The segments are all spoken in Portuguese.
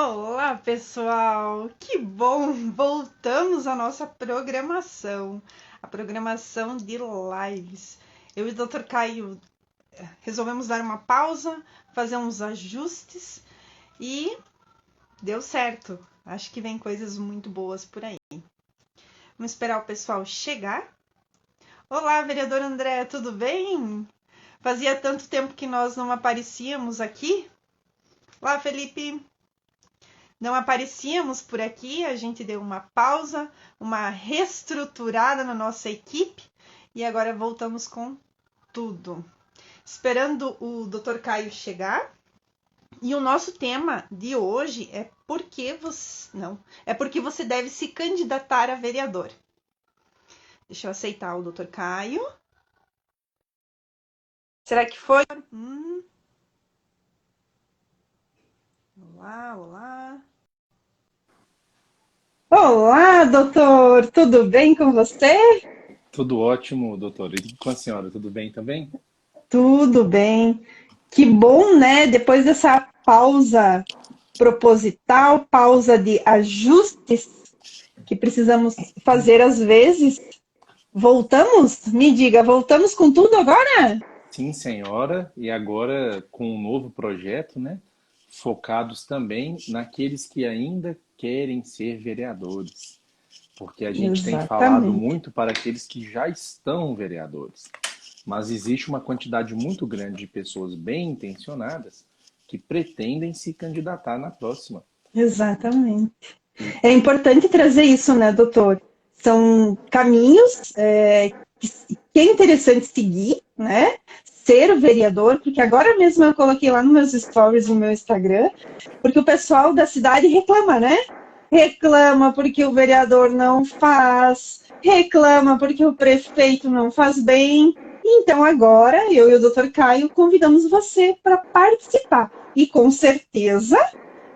Olá, pessoal! Que bom! Voltamos à nossa programação, a programação de lives. Eu e o Dr. Caio resolvemos dar uma pausa, fazer uns ajustes e deu certo. Acho que vem coisas muito boas por aí. Vamos esperar o pessoal chegar. Olá, vereador André, tudo bem? Fazia tanto tempo que nós não aparecíamos aqui. Olá, Felipe! Não aparecíamos por aqui, a gente deu uma pausa, uma reestruturada na nossa equipe e agora voltamos com tudo. Esperando o Dr. Caio chegar. E o nosso tema de hoje é porque você deve se candidatar a vereador. Deixa eu aceitar o Dr. Caio. Será que foi? Olá, olá. Olá, doutor! Tudo bem com você? Tudo ótimo, doutor. E com a senhora, tudo bem também? Tudo bem. Que bom, né? Depois dessa pausa proposital, pausa de ajustes que precisamos fazer às vezes, voltamos? Me diga, voltamos com tudo agora? Sim, senhora. E agora com um novo projeto, né? Focados também naqueles que ainda querem ser vereadores. Porque a gente tem falado Exatamente. muito para aqueles que já estão vereadores. Mas existe uma quantidade muito grande de pessoas bem intencionadas que pretendem se candidatar na próxima. Exatamente. E É importante trazer isso, né, doutor? São caminhos que é interessante seguir, né? Ser o vereador, porque agora mesmo eu coloquei lá nos meus stories no meu Instagram, porque o pessoal da cidade reclama, né? Reclama porque o vereador não faz, reclama porque o prefeito não faz bem. Então agora eu e o Dr. Caio convidamos você para participar. E com certeza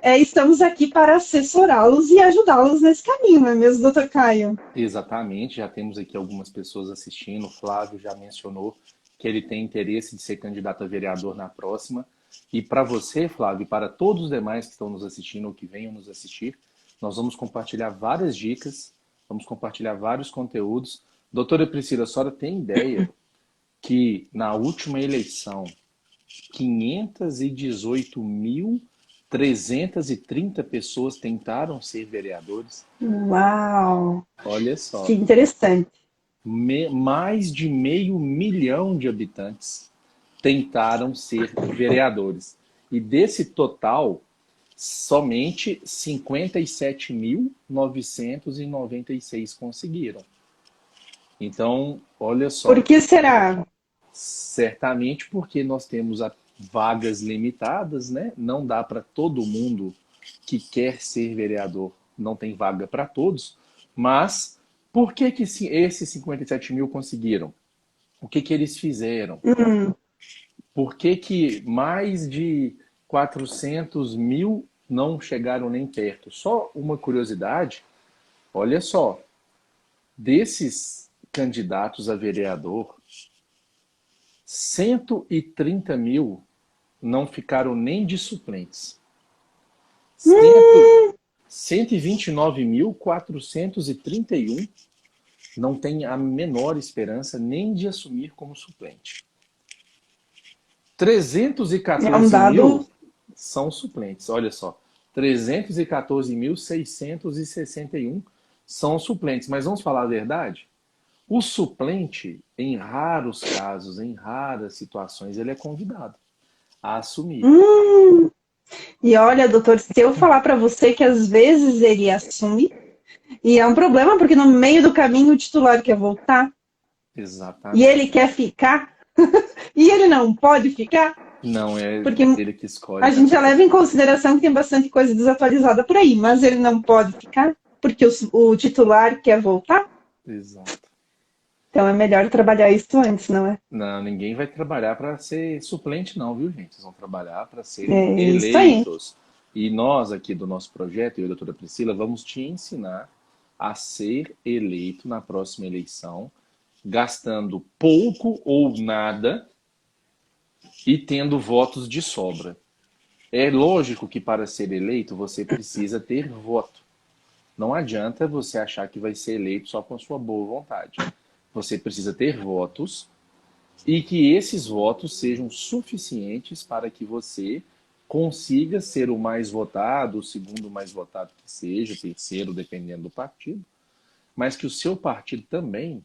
estamos aqui para assessorá-los e ajudá-los nesse caminho, não é mesmo, doutor Caio? exatamente, já temos aqui algumas pessoas assistindo. O Flávio já mencionou que ele tem interesse de ser candidato a vereador na próxima. E para você, Flávio, e para todos os demais que estão nos assistindo ou que venham nos assistir, nós vamos compartilhar várias dicas, vamos compartilhar vários conteúdos. Doutora Priscila, a senhora tem ideia que na última eleição, 518.330 pessoas tentaram ser vereadores? Uau, Olha que só. interessante. Mais de 500.000 de habitantes tentaram ser vereadores. E desse total, somente 57.996 conseguiram. Então, olha Por só, que será? certamente porque nós temos vagas limitadas, né? Não dá para todo mundo que quer ser vereador, não tem vaga para todos, mas por que que esses 57 mil conseguiram? O que que eles fizeram? Hum, Por que que mais de 400.000 não chegaram nem perto? Só uma curiosidade, olha só, desses candidatos a vereador, 130.000 não ficaram nem de suplentes. hum, 129.431 não tem a menor esperança nem de assumir como suplente. Trezentos e é um quatorze dado. mil são suplentes, olha só. 314.661 são suplentes. Mas vamos falar a verdade? O suplente, em raros casos, em raras situações, ele é convidado a assumir. Hum, e olha, doutor, se eu falar para você que às vezes ele assume, e é um problema porque no meio do caminho o titular quer voltar e ele Exatamente. quer ficar e ele não pode ficar, Não é porque ele que escolhe, a né, gente já doutor? leva em consideração que tem bastante coisa desatualizada por aí, mas ele não pode ficar porque o titular quer voltar. Exato. Então é melhor trabalhar isso antes, não é? Não, ninguém vai trabalhar para ser suplente, não, viu, gente? Vocês vão trabalhar para serem É isso aí. eleitos. E nós, aqui do nosso projeto, eu e a doutora Priscila, vamos te ensinar a ser eleito na próxima eleição, gastando pouco ou nada e tendo votos de sobra. É lógico que para ser eleito você precisa ter voto. Não adianta você achar que vai ser eleito só com a sua boa vontade. Você precisa ter votos e que esses votos sejam suficientes para que você consiga ser o mais votado, o segundo mais votado que seja, o terceiro, dependendo do partido, mas que o seu partido também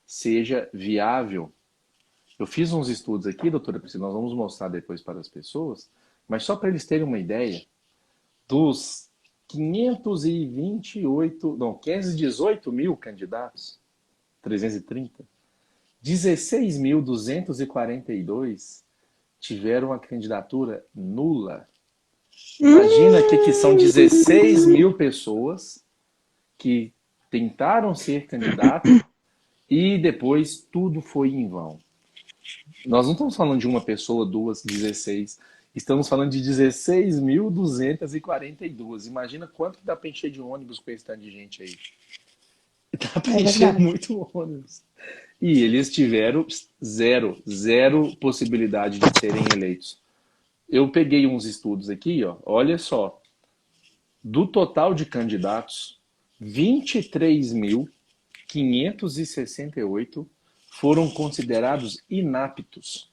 seja viável. Eu fiz uns estudos aqui, doutora Priscila, nós vamos mostrar depois para as pessoas, mas só para eles terem uma ideia, dos 528, não, 518 mil candidatos, 330, 16.242 tiveram a candidatura nula. Imagina que são 16 mil pessoas que tentaram ser candidato e depois tudo foi em vão. Nós não estamos falando de uma pessoa, duas, 16. Estamos falando de 16.242. Imagina quanto que dá para encher de ônibus com esse tanto de gente aí. Dá para É encher verdade. muito ônibus. E eles tiveram zero possibilidade de serem eleitos. Eu peguei uns estudos aqui, ó, olha só. Do total de candidatos, 23.568 foram considerados inaptos.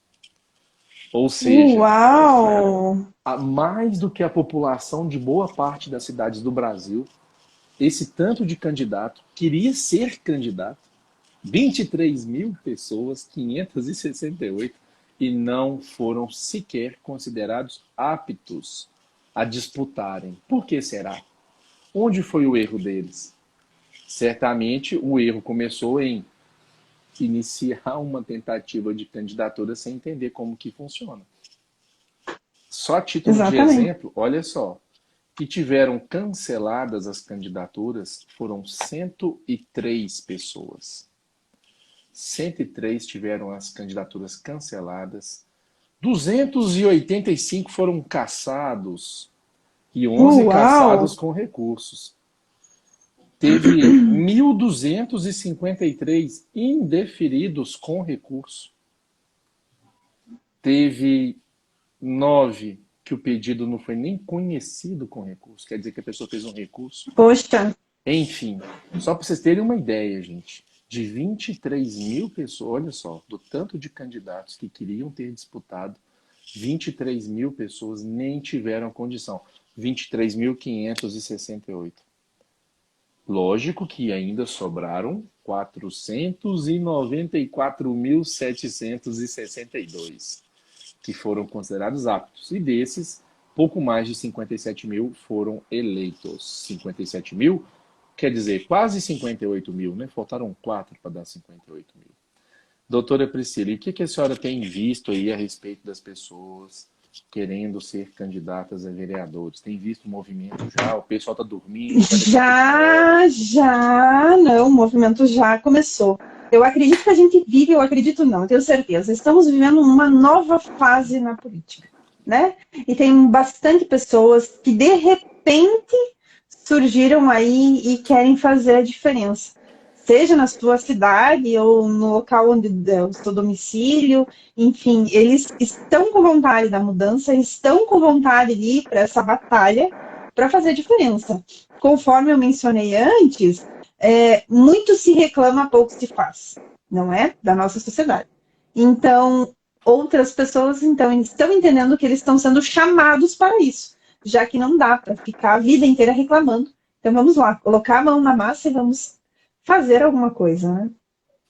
Ou seja, Uau! a mais do que a população de boa parte das cidades do Brasil, esse tanto de candidato queria ser candidato, 23 mil pessoas, 568, e não foram sequer considerados aptos a disputarem. Por que será? Onde foi o erro deles? Certamente o erro começou em iniciar uma tentativa de candidatura sem entender como que funciona. Só a título de Exatamente. exemplo, olha só, que tiveram canceladas as candidaturas foram 103 pessoas. 103 tiveram as candidaturas canceladas, 285 foram cassados e 11 cassados Uau! com recursos. Teve 1.253 indeferidos com recurso. Teve 9 que o pedido não foi nem conhecido com recurso. Quer dizer que a pessoa fez um recurso. Poxa, Enfim, só para vocês terem uma ideia, gente, de 23 mil pessoas, olha só, do tanto de candidatos que queriam ter disputado, 23 mil pessoas nem tiveram condição. 23.568. Lógico que ainda sobraram 494.762 que foram considerados aptos. E desses, pouco mais de 57 mil foram eleitos. 57 mil quer dizer quase 58 mil, né? Faltaram 4 para dar 58 mil. Doutora Priscila, e o que a senhora tem visto aí a respeito das pessoas querendo ser candidatas a vereadores? Tem visto o movimento já? O pessoal está dormindo, vai daqui a pouco volta. não, o movimento já começou. Eu acredito que a gente vive, eu acredito não, eu tenho certeza, estamos vivendo uma nova fase na política, né? E tem bastante pessoas que de repente surgiram aí e querem fazer a diferença. Seja na sua cidade ou no local onde é o seu domicílio, enfim, eles estão com vontade da mudança, estão com vontade de ir para essa batalha para fazer a diferença. Conforme eu mencionei antes, muito se reclama, pouco se faz, não é? Da nossa sociedade. Então, outras pessoas então estão entendendo que eles estão sendo chamados para isso, já que não dá para ficar a vida inteira reclamando. Então vamos lá, colocar a mão na massa e vamos fazer alguma coisa, né?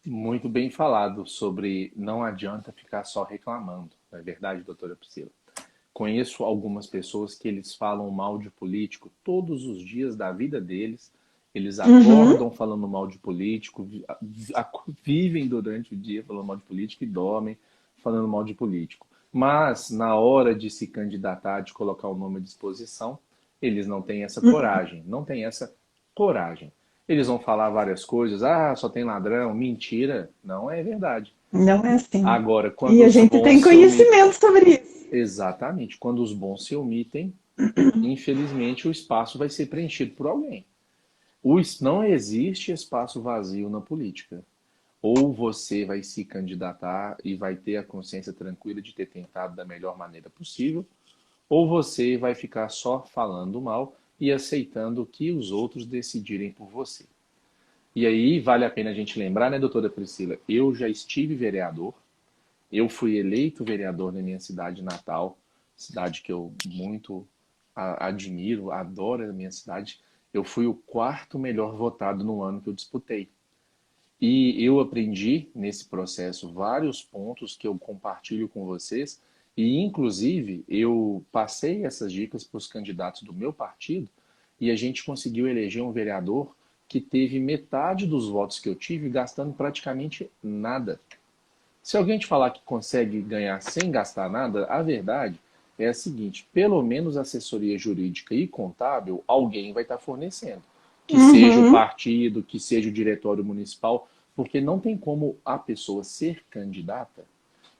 Muito bem falado sobre não adianta ficar só reclamando. Não é verdade, doutora Priscila? Conheço algumas pessoas que eles falam mal de político todos os dias da vida deles. Eles Uhum. acordam falando mal de político, vivem durante o dia falando mal de político e dormem falando mal de político. Mas na hora de se candidatar, de colocar o nome à disposição, eles não têm essa coragem. Não têm essa coragem. Eles vão falar várias coisas. Ah, só tem ladrão. Mentira. Não é verdade. Não é assim. Agora, E quando a os gente tem bons se omitem. conhecimento sobre isso. Exatamente. Quando os bons se omitem, infelizmente o espaço vai ser preenchido por alguém. Não existe espaço vazio na política. Ou você vai se candidatar e vai ter a consciência tranquila de ter tentado da melhor maneira possível, ou você vai ficar só falando mal e aceitando que os outros decidirem por você. E aí vale a pena a gente lembrar, né, doutora Priscila? Eu já estive vereador, eu fui eleito vereador na minha cidade natal, cidade que eu muito admiro, adoro a minha cidade. Eu fui o quarto melhor votado no ano que eu disputei. E eu aprendi nesse processo vários pontos que eu compartilho com vocês, e inclusive eu passei essas dicas para os candidatos do meu partido, e a gente conseguiu eleger um vereador que teve metade dos votos que eu tive, gastando praticamente nada. Se alguém te falar que consegue ganhar sem gastar nada, a verdade é a seguinte: pelo menos assessoria jurídica e contábil alguém vai estar fornecendo. Que seja o Uhum. partido, que seja o diretório municipal, porque não tem como a pessoa ser candidata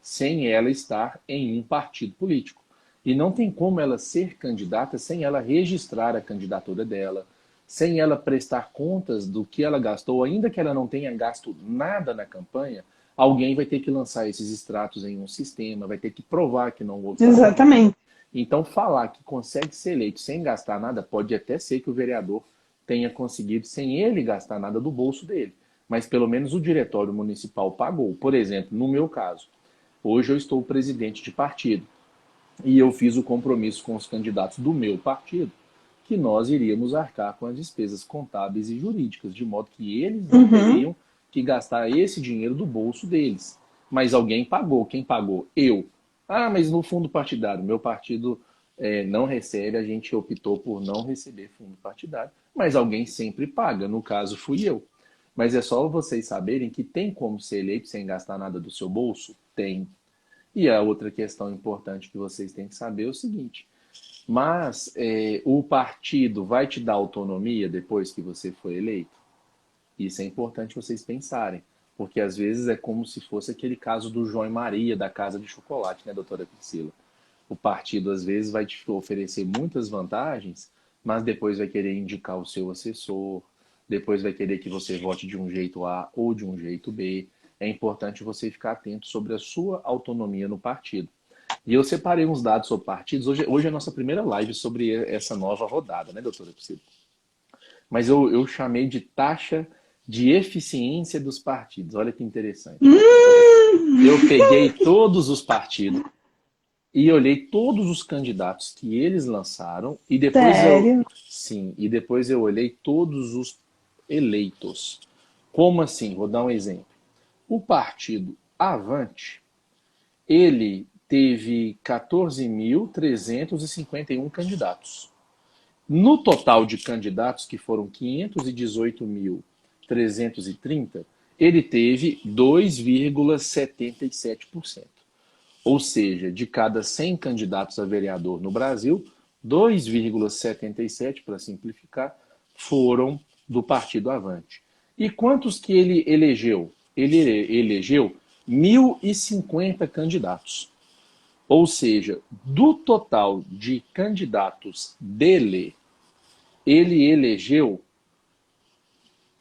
sem ela estar em um partido político. E não tem como ela ser candidata sem ela registrar a candidatura dela, sem ela prestar contas do que ela gastou, ainda que ela não tenha gasto nada na campanha, alguém vai ter que lançar esses extratos em um sistema, vai ter que provar que não houve pagamento. Exatamente. Então, falar que consegue ser eleito sem gastar nada, pode até ser que o vereador tenha conseguido sem ele gastar nada do bolso dele. Mas pelo menos o diretório municipal pagou. Por exemplo, no meu caso, hoje eu estou presidente de partido e eu fiz o compromisso com os candidatos do meu partido que nós iríamos arcar com as despesas contábeis e jurídicas, de modo que eles não Uhum. teriam que gastar esse dinheiro do bolso deles. Mas alguém pagou. Quem pagou? Eu. Ah, mas no fundo partidário, meu partido não recebe, a gente optou por não receber fundo partidário, mas alguém sempre paga. No caso, fui eu. Mas é só vocês saberem que tem como ser eleito sem gastar nada do seu bolso? Tem. E a outra questão importante que vocês têm que saber é o seguinte: mas o partido vai te dar autonomia depois que você for eleito? Isso é importante vocês pensarem, porque às vezes é como se fosse aquele caso do João e Maria da Casa de Chocolate, né, doutora Priscila? O partido às vezes vai te oferecer muitas vantagens, mas depois vai querer indicar o seu assessor, depois vai querer que você vote de um jeito A ou de um jeito B. É importante você ficar atento sobre a sua autonomia no partido. E eu separei uns dados sobre partidos. Hoje é a nossa primeira live sobre essa nova rodada, né, doutora Priscila? Mas eu chamei de taxa de eficiência dos partidos. Olha que interessante. Eu peguei todos os partidos e olhei todos os candidatos que eles lançaram e depois Sério? eu olhei todos os eleitos. Como assim? Vou dar um exemplo. O partido Avante, ele teve 14.351 candidatos. No total de candidatos, que foram 518.330, ele teve 2,77%. Ou seja, de cada 100 candidatos a vereador no Brasil, 2,77, para simplificar, foram do Partido Avante. E quantos que ele elegeu? Ele elegeu 1.050 candidatos. Ou seja, do total de candidatos dele, ele elegeu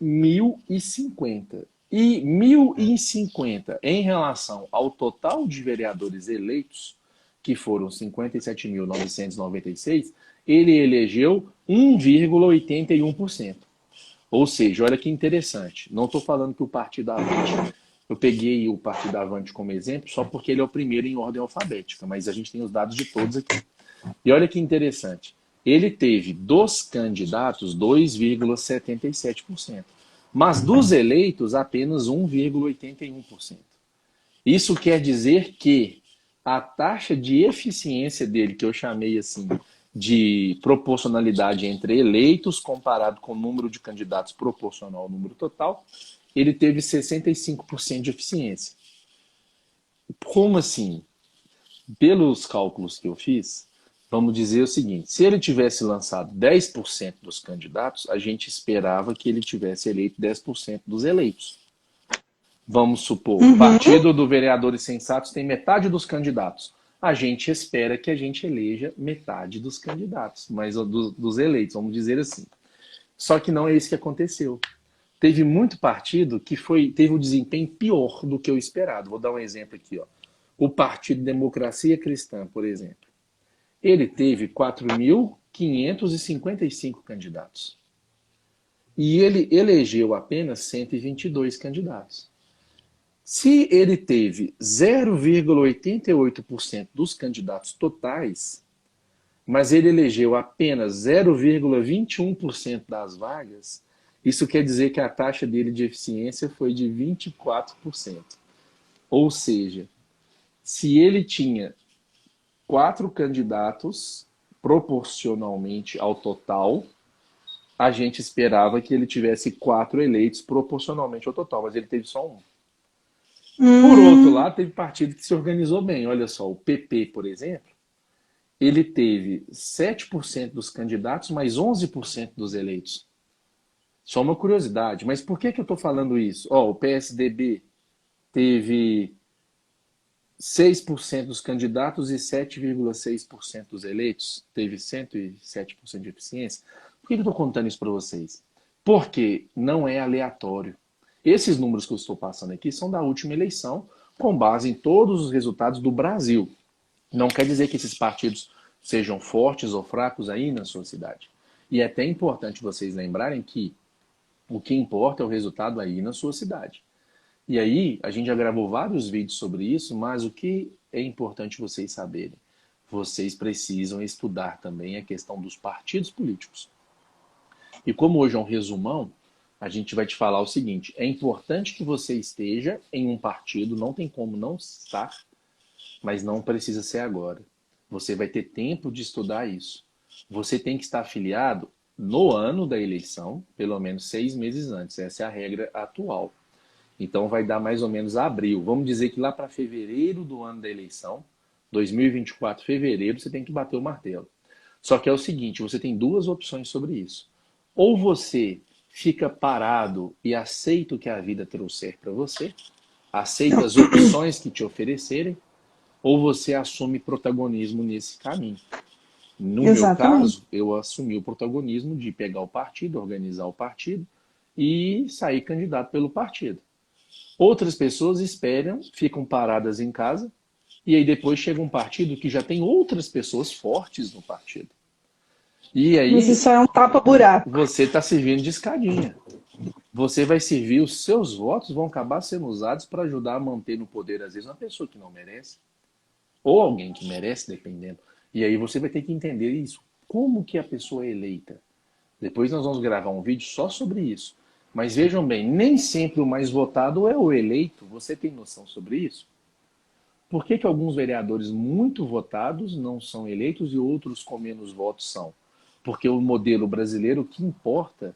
1.050. E 1.050 em relação ao total de vereadores eleitos, que foram 57.996, ele elegeu 1,81%. Ou seja, olha que interessante. Não estou falando que o Partido Avante, eu peguei o Partido Avante como exemplo só porque ele é o primeiro em ordem alfabética, mas a gente tem os dados de todos aqui. E olha que interessante. Ele teve dos candidatos 2,77%, mas dos eleitos apenas 1,81%. Isso quer dizer que a taxa de eficiência dele, que eu chamei assim de proporcionalidade entre eleitos comparado com o número de candidatos proporcional ao número total, ele teve 65% de eficiência. Como assim? Pelos cálculos que eu fiz, vamos dizer o seguinte: se ele tivesse lançado 10% dos candidatos, a gente esperava que ele tivesse eleito 10% dos eleitos. Vamos supor, o Uhum. partido do Vereadores Sensatos tem metade dos candidatos. A gente espera que a gente eleja metade dos candidatos, mas dos eleitos, vamos dizer assim. Só que não é isso que aconteceu. Teve muito partido que teve um desempenho pior do que o esperado. Vou dar um exemplo aqui. Ó. O Partido Democracia Cristã, por exemplo. Ele teve 4.555 candidatos. E ele elegeu apenas 122 candidatos. Se ele teve 0,88% dos candidatos totais, mas ele elegeu apenas 0,21% das vagas, isso quer dizer que a taxa dele de eficiência foi de 24%. Ou seja, se ele tinha 4 candidatos proporcionalmente ao total, a gente esperava que ele tivesse 4 eleitos proporcionalmente ao total, mas ele teve só um. Por outro Hum, lado, teve partido que se organizou bem. Olha só, o PP, por exemplo, ele teve 7% dos candidatos, mais 11% dos eleitos. Só uma curiosidade, mas por que eu estou falando isso? Ó, o PSDB teve 6% dos candidatos e 7,6% dos eleitos, teve 107% de eficiência. Por que eu estou contando isso para vocês? Porque não é aleatório. Esses números que eu estou passando aqui são da última eleição, com base em todos os resultados do Brasil. Não quer dizer que esses partidos sejam fortes ou fracos aí na sua cidade. E é até importante vocês lembrarem que o que importa é o resultado aí na sua cidade. E aí, a gente já gravou vários vídeos sobre isso, mas o que é importante vocês saberem? Vocês precisam estudar também a questão dos partidos políticos. E como hoje é um resumão, a gente vai te falar o seguinte: é importante que você esteja em um partido, não tem como não estar, mas não precisa ser agora. Você vai ter tempo de estudar isso. Você tem que estar afiliado no ano da eleição, pelo menos 6 meses antes. Essa é a regra atual. Então vai dar mais ou menos abril. Vamos dizer que lá para fevereiro do ano da eleição, 2024, fevereiro, você tem que bater o martelo. Só que é o seguinte, você tem duas opções sobre isso. Ou você fica parado e aceita o que a vida trouxer para você, aceita as opções que te oferecerem, ou você assume protagonismo nesse caminho. No meu exatamente. caso, eu assumi o protagonismo de pegar o partido, organizar o partido e sair candidato pelo partido. Outras pessoas esperam, ficam paradas em casa, e aí depois chega um partido que já tem outras pessoas fortes no partido. E Mas aí isso é um tapa-buraco. você está servindo de escadinha. Você vai servir, os seus votos vão acabar sendo usados para ajudar a manter no poder, às vezes, uma pessoa que não merece, ou alguém que merece, dependendo. E aí você vai ter que entender isso. Como que a pessoa é eleita? Depois nós vamos gravar um vídeo só sobre isso. Mas vejam bem, nem sempre o mais votado é o eleito. Você tem noção sobre isso? Por que alguns vereadores muito votados não são eleitos e outros com menos votos são? Porque o modelo brasileiro, o que importa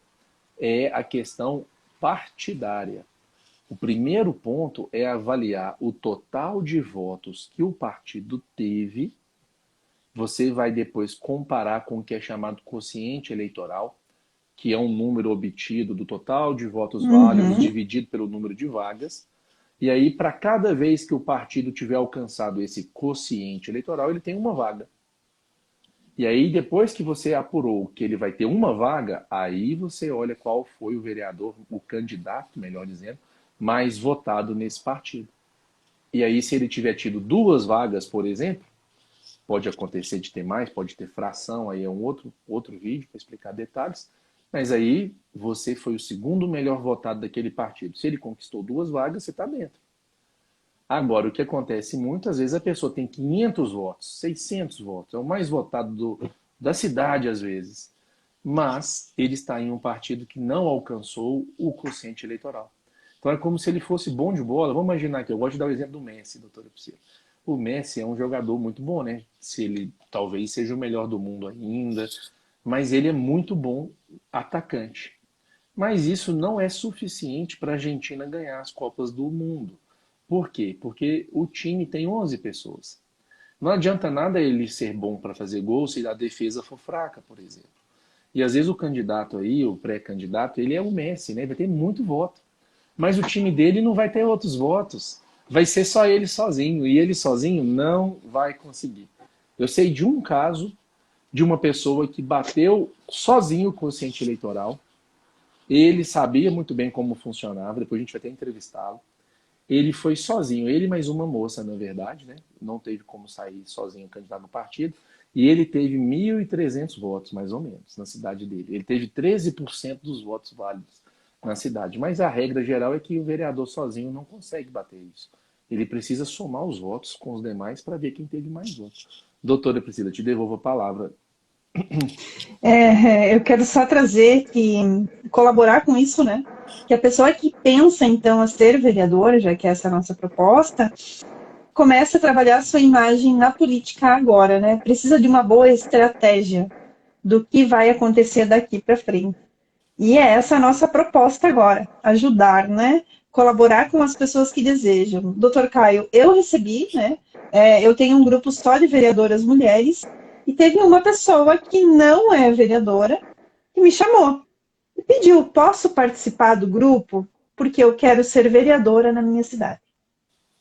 é a questão partidária. O primeiro ponto é avaliar o total de votos que o partido teve. Você vai depois comparar com o que é chamado quociente eleitoral, que é um número obtido do total de votos válidos Uhum. dividido pelo número de vagas. E aí, para cada vez que o partido tiver alcançado esse quociente eleitoral, ele tem uma vaga. E aí, depois que você apurou que ele vai ter uma vaga, aí você olha qual foi o vereador, o candidato, melhor dizendo, mais votado nesse partido. E aí, se ele tiver tido 2 vagas, por exemplo, pode acontecer de ter mais, pode ter fração, aí é um outro vídeo para explicar detalhes, mas aí você foi o segundo melhor votado daquele partido. Se ele conquistou 2 vagas, você está dentro. Agora, o que acontece muitas vezes, a pessoa tem 500 votos, 600 votos, é o mais votado da cidade às vezes, mas ele está em um partido que não alcançou o quociente eleitoral. Então é como se ele fosse bom de bola. Vamos imaginar aqui, eu gosto de dar o exemplo do Messi, doutora Priscila. O Messi é um jogador muito bom, né? Se ele talvez seja o melhor do mundo ainda, mas ele é muito bom atacante. Mas isso não é suficiente para a Argentina ganhar as Copas do Mundo. Por quê? Porque o time tem 11 pessoas. Não adianta nada ele ser bom para fazer gol se a defesa for fraca, por exemplo. E às vezes o candidato aí, o pré-candidato, ele é o Messi, né? Vai ter muito voto. Mas o time dele não vai ter outros votos. Vai ser só ele sozinho. E ele sozinho não vai conseguir. Eu sei de um caso de uma pessoa que bateu sozinho o quociente eleitoral. Ele sabia muito bem como funcionava. Depois a gente vai até entrevistá-lo. Ele foi sozinho, ele mais uma moça, na verdade, né? Não teve como sair sozinho candidato no partido. E ele teve 1.300 votos, mais ou menos, na cidade dele. Ele teve 13% dos votos válidos na cidade. Mas a regra geral é que o vereador sozinho não consegue bater isso. Ele precisa somar os votos com os demais para ver quem teve mais votos. Doutora Priscila, te devolvo a palavra. Eu quero só trazer que colaborar com isso, né? Que a pessoa que pensa então a ser vereadora, já que essa é a nossa proposta, começa a trabalhar a sua imagem na política agora, né? Precisa de uma boa estratégia do que vai acontecer daqui para frente. E é essa a nossa proposta agora, ajudar, né? Colaborar com as pessoas que desejam. Doutor Caio, eu recebi, né? Eu tenho um grupo só de vereadoras mulheres e teve uma pessoa que não é vereadora que me chamou e pediu, posso participar do grupo? Porque eu quero ser vereadora na minha cidade.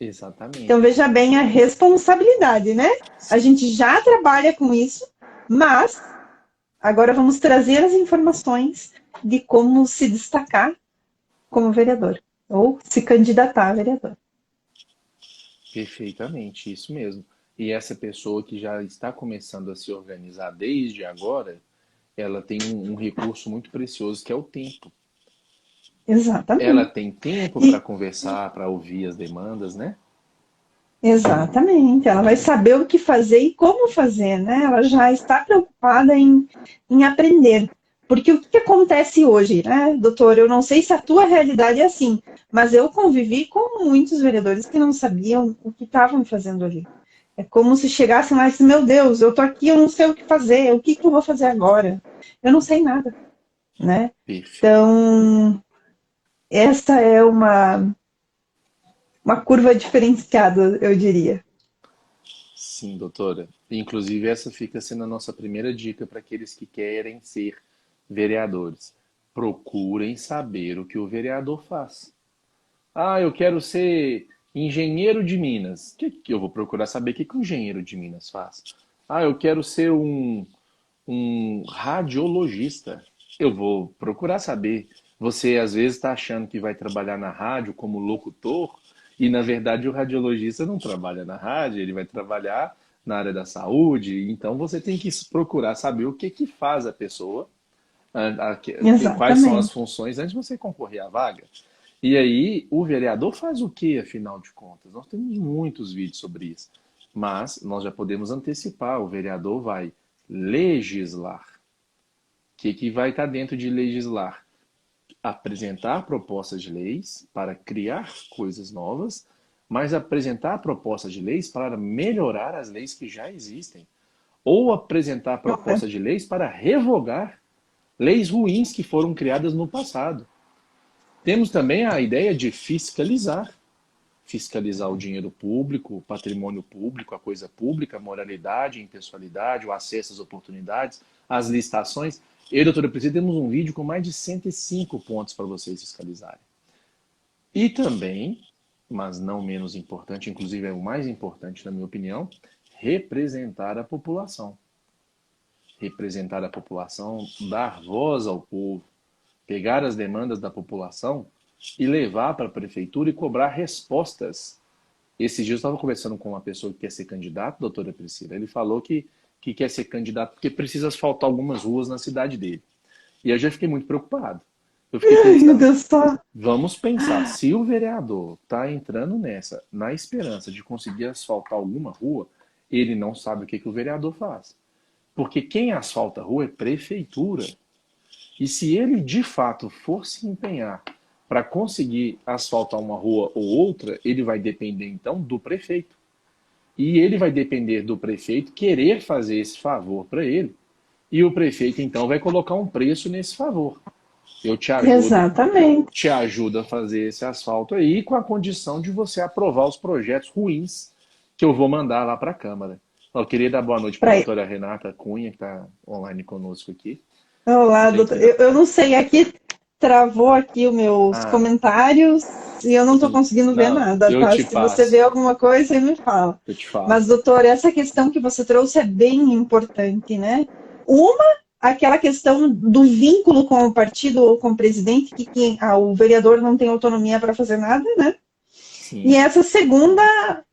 Então, Exatamente. veja bem a responsabilidade, né? A gente já trabalha com isso, mas agora vamos trazer as informações de como se destacar como vereador, ou se candidatar a vereador. Perfeitamente, isso mesmo. E essa pessoa que já está começando a se organizar desde agora, ela tem um recurso muito precioso que é o tempo. Ela Exatamente. tem tempo para E, conversar, para ouvir as demandas, né? exatamente. Ela vai saber o que fazer e como fazer, né? Ela já está preocupada em aprender. Porque o que acontece hoje, né, doutor? Eu não sei se a tua realidade é assim, mas eu convivi com muitos vereadores que não sabiam o que estavam fazendo ali. É como se chegassem lá e dissessem, meu Deus, eu tô aqui, eu não sei o que fazer, o que que eu vou fazer agora? Eu não sei nada, né? Perfeito. Então, essa é uma curva diferenciada, eu diria. Sim, doutora. Inclusive, essa fica sendo a nossa primeira dica para aqueles que querem ser vereadores. Procurem saber o que o vereador faz. Ah, eu quero ser engenheiro de Minas. Que eu vou procurar saber o que que o engenheiro de Minas faz? Ah, eu quero ser um radiologista. Eu vou procurar saber. Você às vezes está achando que vai trabalhar na rádio como locutor, e na verdade o radiologista não trabalha na rádio, ele vai trabalhar na área da saúde. Então você tem que procurar saber o que que faz a pessoa, quais são as Exatamente. funções antes de você concorrer à vaga. E aí, o vereador faz o que, afinal de contas? Nós temos muitos vídeos sobre isso. Mas nós já podemos antecipar: o vereador vai legislar. O que, que vai estar dentro de legislar? Apresentar propostas de leis para criar coisas novas, mas apresentar propostas de leis para melhorar as leis que já existem. Ou apresentar propostas de leis para revogar leis ruins que foram criadas no passado. Temos também a ideia de fiscalizar. Fiscalizar o dinheiro público, o patrimônio público, a coisa pública, a moralidade, a impessoalidade, o acesso às oportunidades, as licitações. Eu e a doutora Priscila temos um vídeo com mais de 105 pontos para vocês fiscalizarem. E também, mas não menos importante, inclusive é o mais importante na minha opinião, representar a população. Representar a população, dar voz ao povo, pegar as demandas da população e levar para a prefeitura e cobrar respostas. Esses dias eu estava conversando com uma pessoa que quer ser candidato, doutora Priscila. Ele falou que quer ser candidato porque precisa asfaltar algumas ruas na cidade dele. E eu já fiquei muito preocupado. Eu fiquei Ai, meu pensando, Deus só. vamos pensar, se o vereador está entrando nessa, na esperança de conseguir asfaltar alguma rua, ele não sabe o que, que o vereador faz. Porque quem asfalta a rua é prefeitura. E se ele de fato for se empenhar para conseguir asfaltar uma rua ou outra, ele vai depender então do prefeito. E ele vai depender do prefeito querer fazer esse favor para ele. E o prefeito então vai colocar um preço nesse favor. Eu Exatamente. te ajudo a fazer esse asfalto aí com a condição de você aprovar os projetos ruins que eu vou mandar lá para a Câmara. Eu queria dar boa noite para a Pra... doutora Renata Cunha, que está online conosco aqui. Olá, Sei doutor. que Eu não sei, aqui travou aqui os meus ah, comentários e eu não estou conseguindo ver não, nada, eu tá? te Se você vê passo. alguma coisa, você me fala. Eu te Mas, falo. doutor, essa questão que você trouxe é bem importante, né? Uma, aquela questão do vínculo com o partido ou com o presidente, que o vereador não tem autonomia para fazer nada, né? E Sim, essa segunda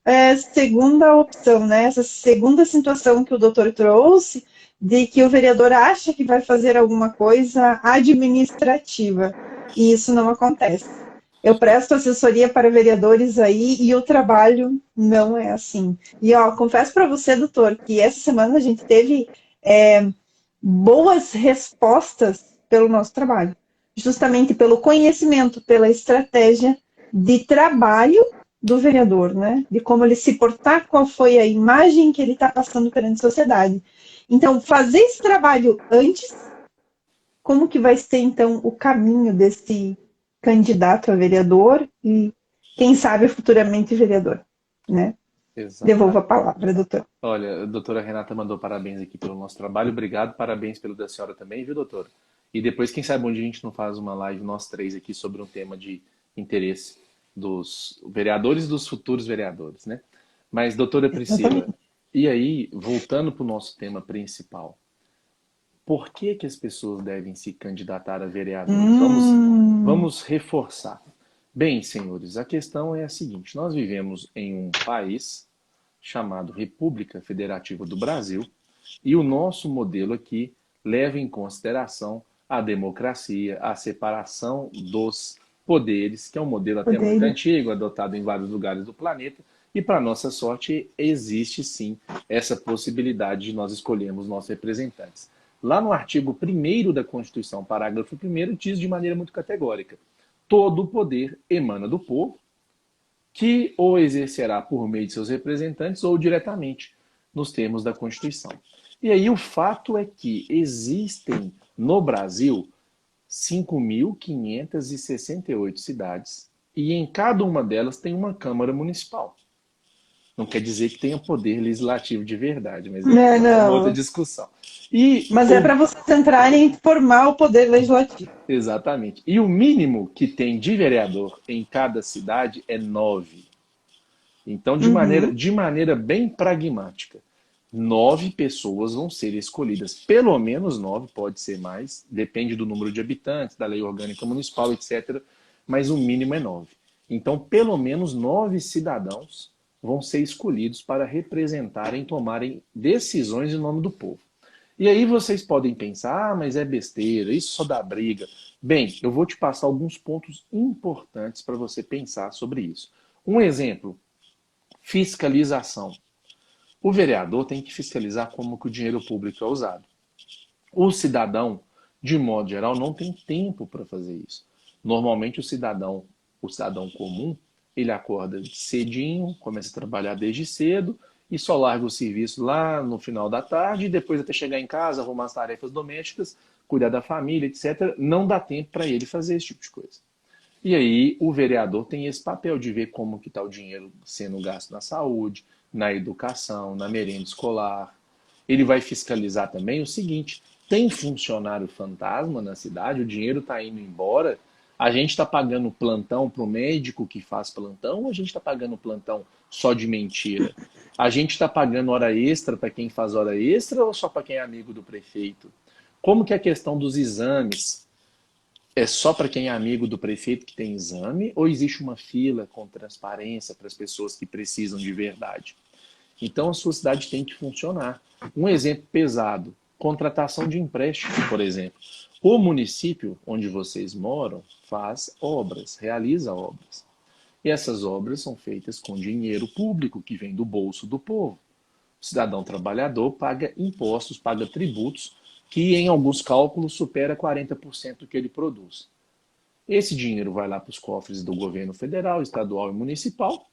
opção, né? Essa segunda situação que o doutor trouxe, de que o vereador acha que vai fazer alguma coisa administrativa, e isso não acontece. Eu presto assessoria para vereadores aí e o trabalho não é assim. E ó, confesso para você, doutor, que essa semana a gente teve boas respostas pelo nosso trabalho, justamente pelo conhecimento, pela estratégia de trabalho do vereador, né? De como ele se portar, qual foi a imagem que ele está passando perante a sociedade. Então, fazer esse trabalho antes, como que vai ser então o caminho desse candidato a vereador e quem sabe futuramente vereador, né? Devolvo a exatamente. palavra, doutor. Olha, a doutora Renata mandou parabéns aqui pelo nosso trabalho. Obrigado, parabéns pelo da senhora também, viu, doutora? E depois, quem sabe onde a gente não faz uma live, nós três aqui, sobre um tema de interesse dos vereadores e dos futuros vereadores, né? Mas, doutora Priscila, Exatamente. e aí, voltando para o nosso tema principal, por que que as pessoas devem se candidatar a vereadores? Hum, Vamos reforçar. Bem, senhores, a questão é a seguinte: nós vivemos em um país chamado República Federativa do Brasil, e o nosso modelo aqui leva em consideração a democracia, a separação dos poderes, que é um modelo até muito poderes. antigo, adotado em vários lugares do planeta, e para nossa sorte existe sim essa possibilidade de nós escolhermos nossos representantes. Lá no artigo 1º da Constituição, parágrafo 1º, diz de maneira muito categórica: todo o poder emana do povo, que ou exercerá por meio de seus representantes ou diretamente, nos termos da Constituição. E aí o fato é que existem no Brasil 5.568 cidades e em cada uma delas tem uma Câmara Municipal. Não quer dizer que tenha poder legislativo de verdade, mas Não, é uma outra não. discussão. E Mas é para vocês entrarem e formar o poder legislativo. exatamente. E o mínimo que tem de vereador em cada cidade é 9. Então, Uhum, de maneira bem pragmática, 9 pessoas vão ser escolhidas. Pelo menos 9, pode ser mais, depende do número de habitantes, da lei orgânica municipal, etc. Mas o mínimo é 9. Então, pelo menos 9 cidadãos vão ser escolhidos para representarem, tomarem decisões em nome do povo. E aí vocês podem pensar, ah, mas é besteira, isso só dá briga. Bem, eu vou te passar alguns pontos importantes para você pensar sobre isso. Um exemplo: fiscalização. O vereador tem que fiscalizar como que o dinheiro público é usado. O cidadão, de modo geral, não tem tempo para fazer isso. Normalmente o cidadão comum, ele acorda cedinho, começa a trabalhar desde cedo e só larga o serviço lá no final da tarde e depois até chegar em casa, arrumar as tarefas domésticas, cuidar da família, etc. Não dá tempo para ele fazer esse tipo de coisa. E aí o vereador tem esse papel de ver como que está o dinheiro sendo gasto na saúde, na educação, na merenda escolar. Ele vai fiscalizar também o seguinte: tem funcionário fantasma na cidade, o dinheiro está indo embora, a gente está pagando plantão para o médico que faz plantão ou a gente está pagando plantão só de mentira? A gente está pagando hora extra para quem faz hora extra ou só para quem é amigo do prefeito? Como que é a questão dos exames? É só para quem é amigo do prefeito que tem exame ou existe uma fila com transparência para as pessoas que precisam de verdade? Então a sua cidade tem que funcionar. Um exemplo pesado: contratação de empréstimo, por exemplo. O município onde vocês moram faz obras, realiza obras. E essas obras são feitas com dinheiro público que vem do bolso do povo. O cidadão trabalhador paga impostos, paga tributos, que em alguns cálculos supera 40% do que ele produz. Esse dinheiro vai lá para os cofres do governo federal, estadual e municipal,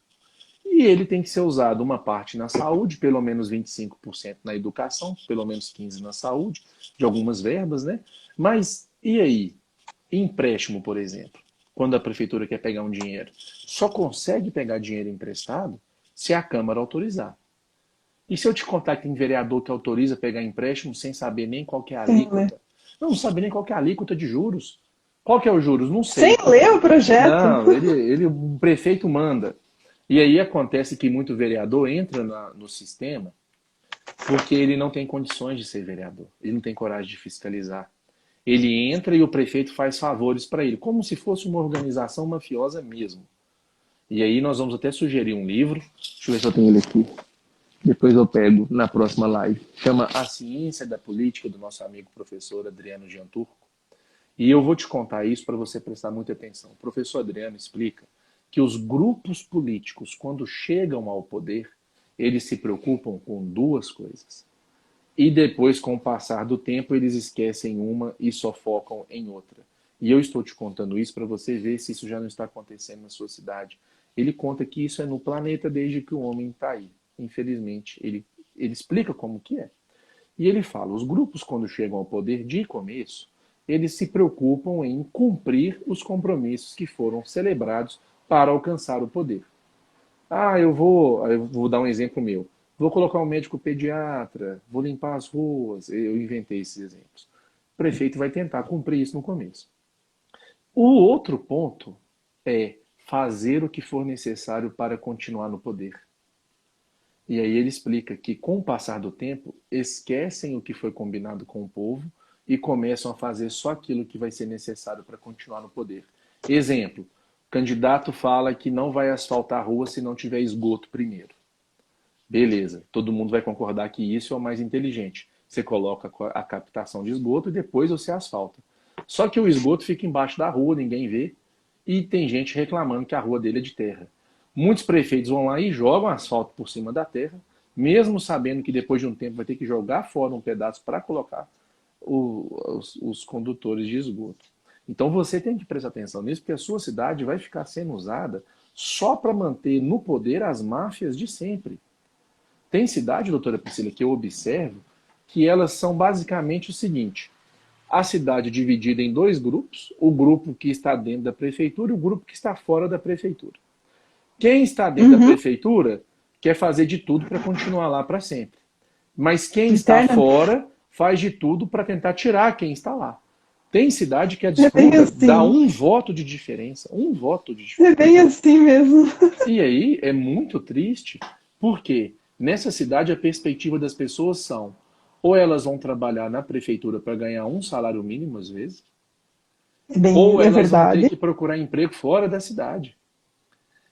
e ele tem que ser usado uma parte na saúde, pelo menos 25% na educação, pelo menos 15% na saúde, de algumas verbas, né? Mas e aí? Empréstimo, por exemplo. Quando a prefeitura quer pegar um dinheiro, só consegue pegar dinheiro emprestado se a Câmara autorizar. E se eu te contar que tem vereador que autoriza pegar empréstimo sem saber nem qual que é a sem ler. alíquota? Não sabe nem qual que é a alíquota de juros. Qual que é o juros? Não Sem sei. ler o projeto. Não, o prefeito manda. E aí acontece que muito vereador entra no sistema porque ele não tem condições de ser vereador. Ele não tem coragem de fiscalizar. Ele entra e o prefeito faz favores para ele, como se fosse uma organização mafiosa mesmo. E aí nós vamos até sugerir um livro. Deixa eu ver se eu tenho ele aqui. Depois eu pego na próxima live. Chama A Ciência da Política, do nosso amigo professor Adriano Gianturco. E eu vou te contar isso para você prestar muita atenção. O professor Adriano explica que os grupos políticos, quando chegam ao poder, eles se preocupam com duas coisas. E depois, com o passar do tempo, eles esquecem uma e só focam em outra. E eu estou te contando isso para você ver se isso já não está acontecendo na sua cidade. Ele conta que isso é no planeta desde que o homem está aí. Infelizmente, ele explica como que é. E ele fala, os grupos quando chegam ao poder de começo, eles se preocupam em cumprir os compromissos que foram celebrados para alcançar o poder. Eu vou dar um exemplo meu. Vou colocar um médico pediatra, vou limpar as ruas. Eu inventei esses exemplos. O prefeito vai tentar cumprir isso no começo. O outro ponto é fazer o que for necessário para continuar no poder. E aí ele explica que, com o passar do tempo, esquecem o que foi combinado com o povo e começam a fazer só aquilo que vai ser necessário para continuar no poder. Exemplo, o candidato fala que não vai asfaltar a rua se não tiver esgoto primeiro. Beleza, todo mundo vai concordar que isso é o mais inteligente. Você coloca a captação de esgoto e depois você asfalta. Só que o esgoto fica embaixo da rua, ninguém vê, e tem gente reclamando que a rua dele é de terra. Muitos prefeitos vão lá e jogam asfalto por cima da terra, mesmo sabendo que depois de um tempo vai ter que jogar fora um pedaço para colocar os condutores de esgoto. Então você tem que prestar atenção nisso, porque a sua cidade vai ficar sendo usada só para manter no poder as máfias de sempre. Tem cidade, doutora Priscila, que eu observo que elas são basicamente o seguinte: a cidade dividida em dois grupos, o grupo que está dentro da prefeitura e o grupo que está fora da prefeitura. Quem está dentro da Uhum. prefeitura quer fazer de tudo para continuar lá para sempre. Mas quem está Interna. fora faz de tudo para tentar tirar quem está lá. Tem cidade que a É bem disputa dá assim. um voto de diferença. Um voto de É diferença. bem assim mesmo. E aí é muito triste, porque nessa cidade a perspectiva das pessoas são ou elas vão trabalhar na prefeitura para ganhar um salário mínimo às vezes, É bem, ou é elas vão ter verdade. que procurar emprego fora da cidade.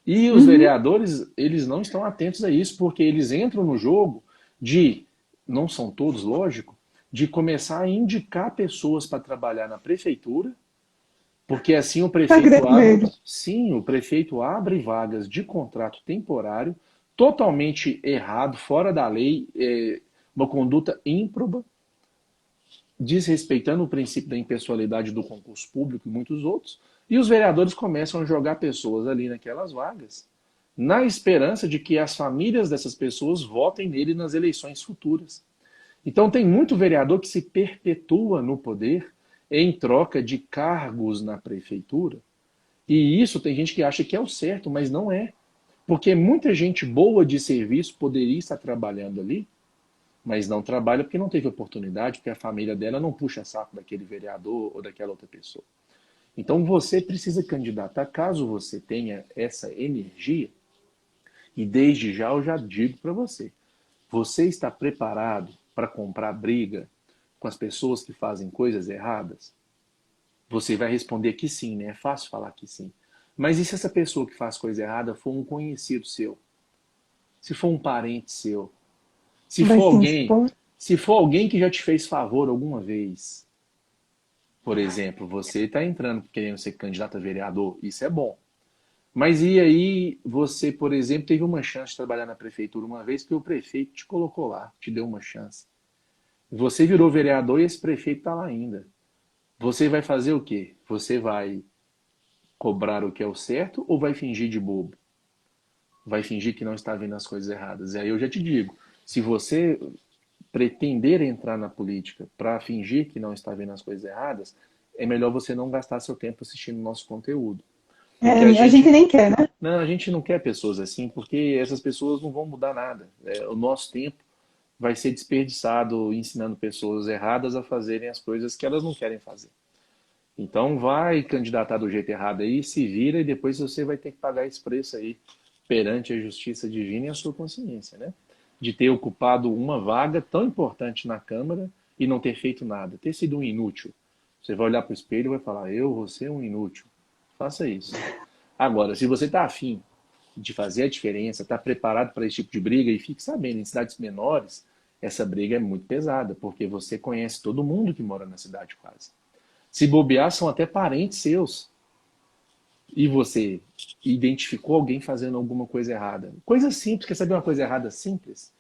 E os Uhum. vereadores, eles não estão atentos a isso, porque eles entram no jogo de, não são todos, lógico, de começar a indicar pessoas para trabalhar na prefeitura, porque assim o prefeito Agrega abre, ele. sim, o prefeito abre vagas de contrato temporário, totalmente errado, fora da lei, uma conduta ímproba, desrespeitando o princípio da impessoalidade do concurso público e muitos outros, e os vereadores começam a jogar pessoas ali naquelas vagas, na esperança de que as famílias dessas pessoas votem nele nas eleições futuras. Então tem muito vereador que se perpetua no poder em troca de cargos na prefeitura. E isso tem gente que acha que é o certo, mas não é. Porque muita gente boa de serviço poderia estar trabalhando ali, mas não trabalha porque não teve oportunidade, porque a família dela não puxa saco daquele vereador ou daquela outra pessoa. Então você precisa candidatar, caso você tenha essa energia, e desde já eu já digo para você, você está preparado para comprar briga com as pessoas que fazem coisas erradas? Você vai responder que sim, né? É fácil falar que sim. Mas e se essa pessoa que faz coisa errada for um conhecido seu? Se for um parente seu? Se Vai for se alguém, expor. se for alguém que já te fez favor alguma vez, por exemplo, você está entrando querendo ser candidato a vereador, isso é bom. Mas e aí você, por exemplo, teve uma chance de trabalhar na prefeitura uma vez que o prefeito te colocou lá, te deu uma chance. Você virou vereador e esse prefeito está lá ainda. Você vai fazer o quê? Você vai cobrar o que é o certo ou vai fingir de bobo? Vai fingir que não está vendo as coisas erradas? E aí eu já te digo, se você pretender entrar na política para fingir que não está vendo as coisas erradas, é melhor você não gastar seu tempo assistindo nosso conteúdo. É, Porque a a gente gente nem quer, né? não, a gente não quer pessoas assim, porque essas pessoas não vão mudar nada. O nosso tempo vai ser desperdiçado ensinando pessoas erradas a fazerem as coisas que elas não querem fazer. Então vai candidatar do jeito errado aí, se vira e depois você vai ter que pagar esse preço aí perante a justiça divina e a sua consciência, né? De ter ocupado uma vaga tão importante na Câmara e não ter feito nada, ter sido um inútil. Você vai olhar para o espelho e vai falar, eu vou ser um inútil. Faça isso. Agora, se você está afim de fazer a diferença, está preparado para esse tipo de briga, e fique sabendo, em cidades menores, essa briga é muito pesada, porque você conhece todo mundo que mora na cidade quase. Se bobear, são até parentes seus. E você identificou alguém fazendo alguma coisa errada. Coisa simples, quer saber uma coisa errada simples?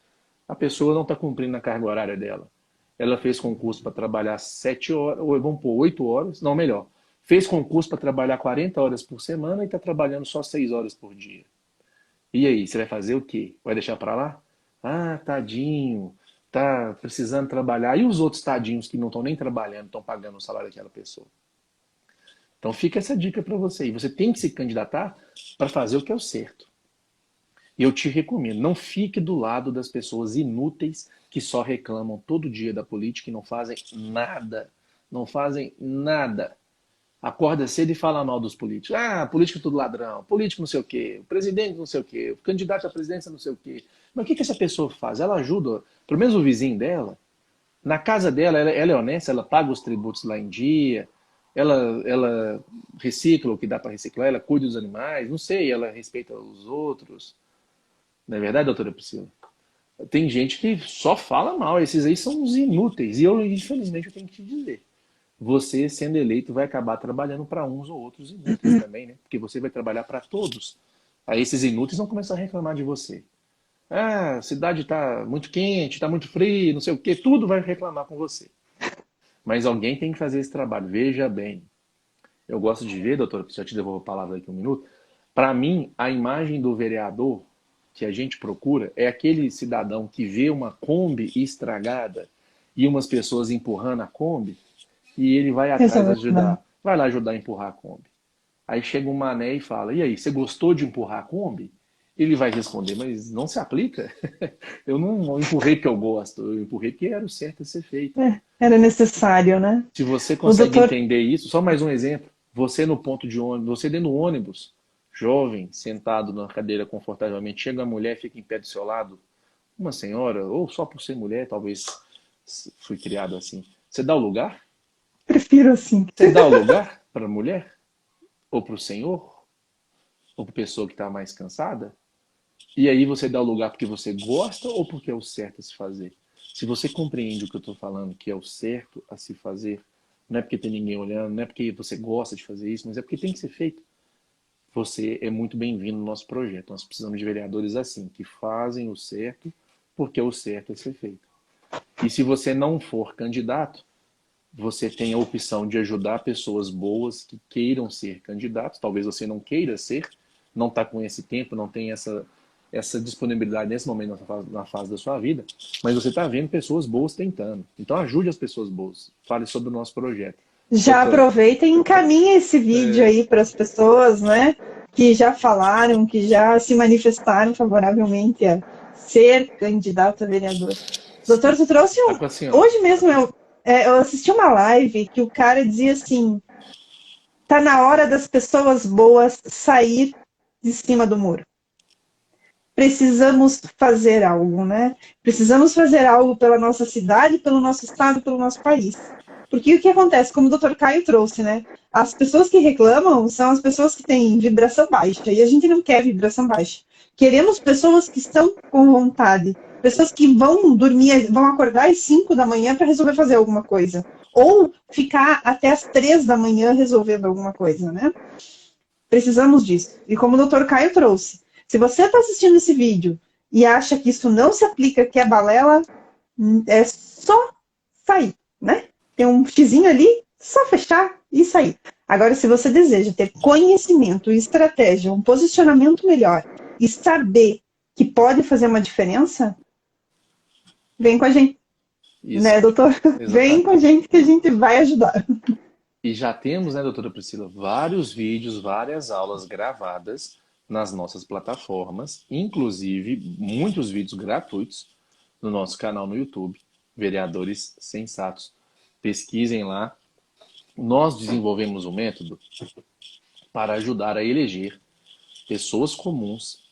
A pessoa não está cumprindo a carga horária dela. Ela fez concurso para trabalhar 7 horas, ou vamos pôr 8 horas, não, melhor. Fez concurso para trabalhar 40 horas por semana e está trabalhando só 6 horas por dia. E aí, você vai fazer o quê? Vai deixar para lá? Ah, tadinho, tá precisando trabalhar. E os outros tadinhos que não estão nem trabalhando, estão pagando o salário daquela pessoa? Então fica essa dica para você. E você tem que se candidatar para fazer o que é o certo. E eu te recomendo, não fique do lado das pessoas inúteis que só reclamam todo dia da política e não fazem nada. Não fazem nada. Acorda cedo e fala mal dos políticos. Ah, político é tudo ladrão, político não sei o quê, o presidente não sei o quê, o candidato à presidência não sei o quê. Mas o que essa pessoa faz? Ela ajuda, pelo menos o vizinho dela, na casa dela, ela é honesta, ela paga os tributos lá em dia, ela recicla o que dá para reciclar, ela cuida dos animais, não sei, ela respeita os outros. Não é verdade, doutora Priscila? Tem gente que só fala mal, esses aí são os inúteis. E eu, infelizmente, eu tenho que te dizer. Você, sendo eleito, vai acabar trabalhando para uns ou outros inúteis também, né? Porque você vai trabalhar para todos. Aí esses inúteis vão começar a reclamar de você. Ah, a cidade está muito quente, está muito frio, não sei o quê. Tudo vai reclamar com você. Mas alguém tem que fazer esse trabalho. Veja bem. Eu gosto de ver, doutora, se eu te devolvo a palavra aqui um minuto. Para mim, a imagem do vereador que a gente procura é aquele cidadão que vê uma Kombi estragada e umas pessoas empurrando a Kombi e ele vai atrás Resolveu. ajudar. Vai lá ajudar a empurrar a Kombi. Aí chega um mané e fala, e aí, você gostou de empurrar a Kombi? Ele vai responder, mas não se aplica. Eu não empurrei porque eu gosto, eu empurrei porque era o certo a ser feito. É, era necessário, né? Se você O consegue doutor, entender isso, só mais um exemplo. Você no ponto de ônibus, você dentro do ônibus, jovem, sentado na cadeira confortavelmente, chega uma mulher, fica em pé do seu lado, uma senhora, ou só por ser mulher, talvez fui criado assim. Você dá o lugar? prefiro assim. Você dá o lugar para a mulher? Ou para o senhor? Ou para a pessoa que está mais cansada? E aí você dá o lugar porque você gosta ou porque é o certo a se fazer? Se você compreende o que eu estou falando, que é o certo a se fazer, não é porque tem ninguém olhando, não é porque você gosta de fazer isso, mas é porque tem que ser feito. Você é muito bem-vindo no nosso projeto. Nós precisamos de vereadores assim, que fazem o certo porque o certo é ser feito. E se você não for candidato, você tem a opção de ajudar pessoas boas que queiram ser candidatos. Talvez você não queira ser, não está com esse tempo, não tem essa disponibilidade nesse momento na fase da sua vida, mas você está vendo pessoas boas tentando. Então ajude as pessoas boas. Fale sobre o nosso projeto. Já Doutora, aproveita e encaminha esse vídeo aí para as pessoas, né? Que já falaram, que já se manifestaram favoravelmente a ser candidato a vereador. Doutor, tu trouxe tá um. com a senhora. Hoje mesmo eu assisti uma live que o cara dizia assim: tá na hora das pessoas boas sair de cima do muro. Precisamos fazer algo, né? Precisamos fazer algo pela nossa cidade, pelo nosso estado, pelo nosso país. Porque o que acontece, como o Dr. Caio trouxe, né? As pessoas que reclamam são as pessoas que têm vibração baixa, e a gente não quer vibração baixa. Queremos pessoas que estão com vontade, pessoas que vão dormir, vão acordar às 5 da manhã para resolver fazer alguma coisa. Ou ficar até às 3 da manhã resolvendo alguma coisa, né? Precisamos disso. E como o Dr. Caio trouxe, se você está assistindo esse vídeo e acha que isso não se aplica, que é balela, é só sair, né? Tem um xizinho ali, só fechar e sair. Agora, se você deseja ter conhecimento, estratégia, um posicionamento melhor e saber que pode fazer uma diferença, vem com a gente, Isso, né, doutor? Vem com a exatamente. gente que a gente vai ajudar. E já temos, né, doutora Priscila, vários vídeos, várias aulas gravadas nas nossas plataformas, inclusive muitos vídeos gratuitos no nosso canal no YouTube, Vereadores Sensatos. Pesquisem lá. Nós desenvolvemos um método para ajudar a eleger pessoas comuns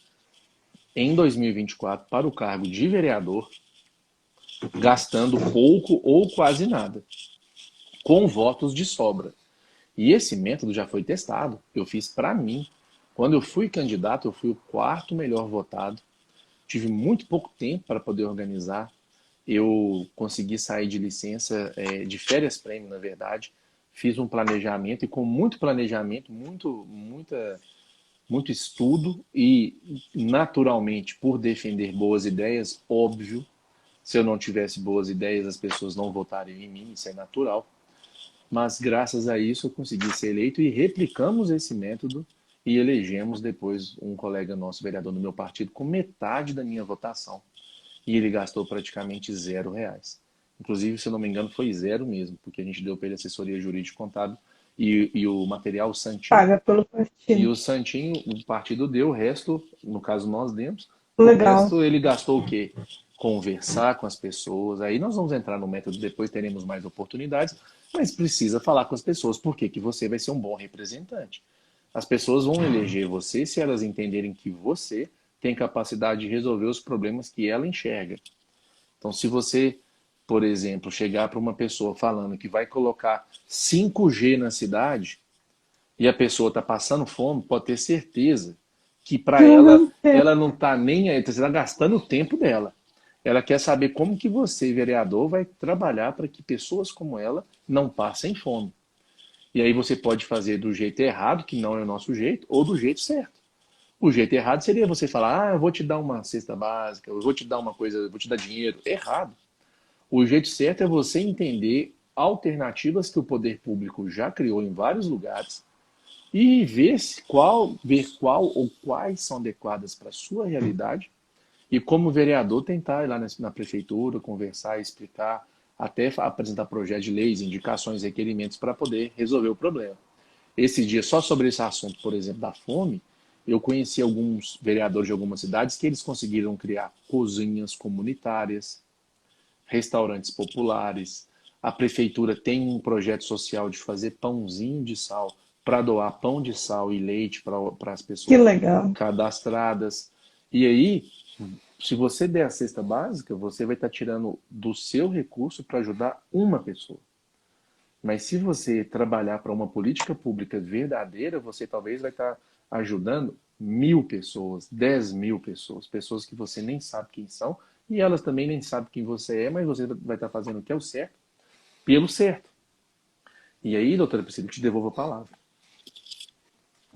em 2024 para o cargo de vereador, gastando pouco ou quase nada, com votos de sobra. E esse método já foi testado. Eu fiz para mim. Quando eu fui candidato, eu fui o quarto melhor votado. Tive muito pouco tempo para poder organizar. Eu consegui sair de licença, de férias-prêmio, na verdade. Fiz um planejamento e com muito planejamento, muito estudo e, naturalmente, por defender boas ideias, óbvio, se eu não tivesse boas ideias, as pessoas não votariam em mim, isso é natural. Mas graças a isso eu consegui ser eleito e replicamos esse método e elegemos depois um colega nosso, vereador do meu partido, com metade da minha votação. E ele gastou praticamente R$ 0. Inclusive, se eu não me engano, foi zero mesmo, porque a gente deu para ele assessoria jurídica contábil e o material Santinho. Paga pelo E partido. o Santinho, o partido deu, o resto, no caso nós demos, o Legal. resto ele gastou o quê? Conversar com as pessoas. Aí nós vamos entrar no método, depois teremos mais oportunidades, mas precisa falar com as pessoas, porque que você vai ser um bom representante. As pessoas vão eleger você se elas entenderem que você tem capacidade de resolver os problemas que ela enxerga. Então, se você, por exemplo, chegar para uma pessoa falando que vai colocar 5G na cidade, e a pessoa está passando fome, pode ter certeza que para ela, Uhum. É. ela não está nem aí, você está gastando o tempo dela. Ela quer saber como que você, vereador, vai trabalhar para que pessoas como ela não passem fome. E aí você pode fazer do jeito errado, que não é o nosso jeito, ou do jeito certo. O jeito errado seria você falar, eu vou te dar uma cesta básica, eu vou te dar uma coisa, eu vou te dar dinheiro. Errado. O jeito certo é você entender alternativas que o poder público já criou em vários lugares e ver qual ou quais são adequadas para a sua realidade e como vereador tentar ir lá na prefeitura, conversar, explicar, até apresentar projetos de leis, indicações, requerimentos para poder resolver o problema. Esse dia, só sobre esse assunto, por exemplo, da fome, eu conheci alguns vereadores de algumas cidades que eles conseguiram criar cozinhas comunitárias, restaurantes populares. A prefeitura tem um projeto social de fazer pãozinho de sal para doar pão de sal e leite para as Que pessoas legal. cadastradas. E aí, se você der a cesta básica, você vai estar tirando do seu recurso para ajudar uma pessoa. Mas se você trabalhar para uma política pública verdadeira, você talvez vai estar ajudando 1.000 pessoas, 10.000 pessoas, pessoas que você nem sabe quem são e elas também nem sabem quem você é, mas você vai estar fazendo o que é o certo, pelo certo. E aí, doutora Priscila, eu te devolvo a palavra.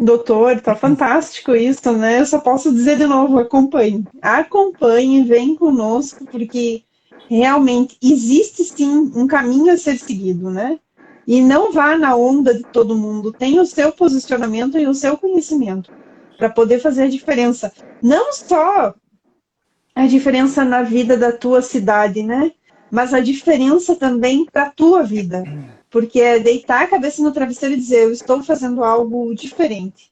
Doutor, tá fantástico isso, né? Eu só posso dizer de novo, acompanhe. Acompanhe, vem conosco, porque realmente existe sim um caminho a ser seguido, né? E não vá na onda de todo mundo. Tenha o seu posicionamento e o seu conhecimento para poder fazer a diferença. Não só a diferença na vida da tua cidade, né? Mas a diferença também para a tua vida. Porque é deitar a cabeça no travesseiro e dizer, eu estou fazendo algo diferente,